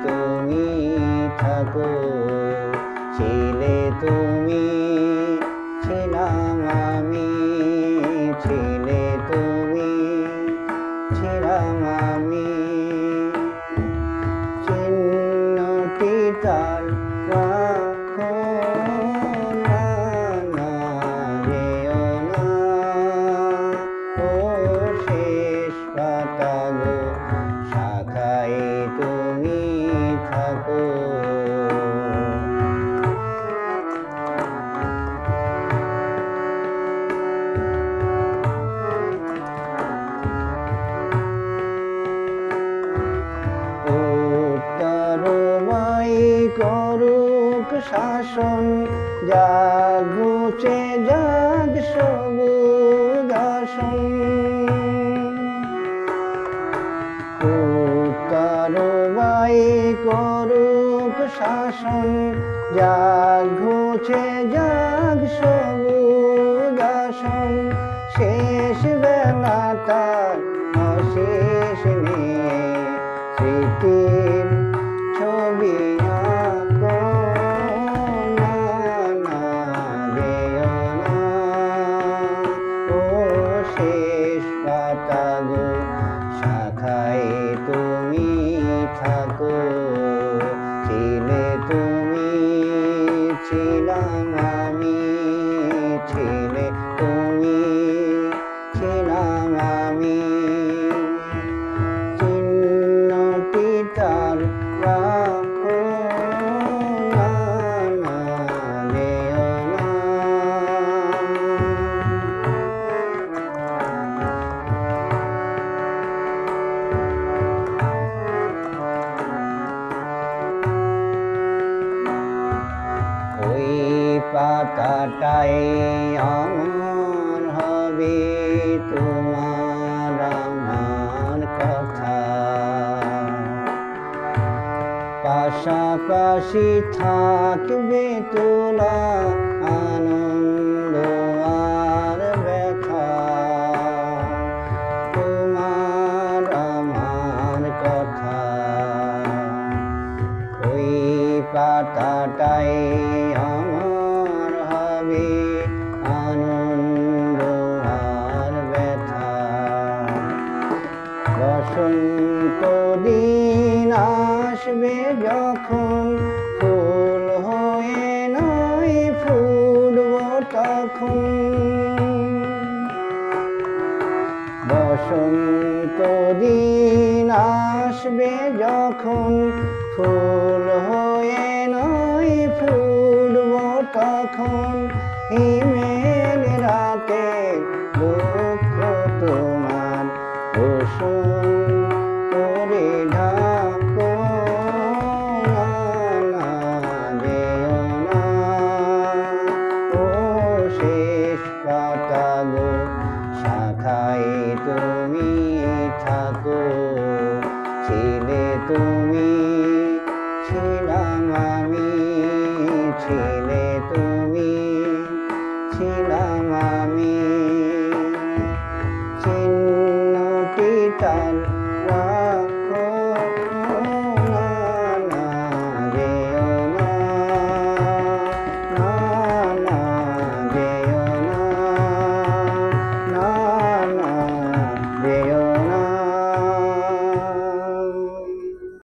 তুমি থাকো, ছিলে তুমি, ছিলাম আমি, ছিলে তুমি, ছিলাম আমি। চিহ্নটি তার রাখো না, না যেও না, ও শেষ পাতা গো, শাখায় তুমি থাকো। করুক শাসন, জাগ মুছে জাগ সবুজ আসন। উত্তরবাই করুক শাসন, জাগ মুছে জাগ সবুজ আসন। শেষ বেলা তার অশেষ নিয়ে স্মৃতির ছবি আঁকো না, না যেও না, ও শেষ পাতা গো, শাখায় তুমি থাকো, ছিলে তুমি, ছিলাম আমি, ছিলে তুমি, ছিলাম আমি। চিহ্নটি তার রাখো না, না যেও না। ওই পাতাটাই আমার হবে তোমার আমার কথা, পাশাপাশি থাকবে তোলা আনন্দ আর ব্যথা। তোমার আমার কথা, ওই পাতাটাই আমার হবে আনন্দ আর ব্যথা। বসন্ত দিন আসবে যখন, ফুল হয়ে নয় ফুটব তখন। বসন্ত দিন আসবে যখন, ফুল হয়ে নয় ফুটব তখন। হিমেল রাতে দুঃখ তোমার কুসুম করে ঢাকো না, না যেও না, ও শেষ পাতা গো, শাখায় তুমি থাকো, ছিলে তুমি, ছিলাম আমি, ছিলে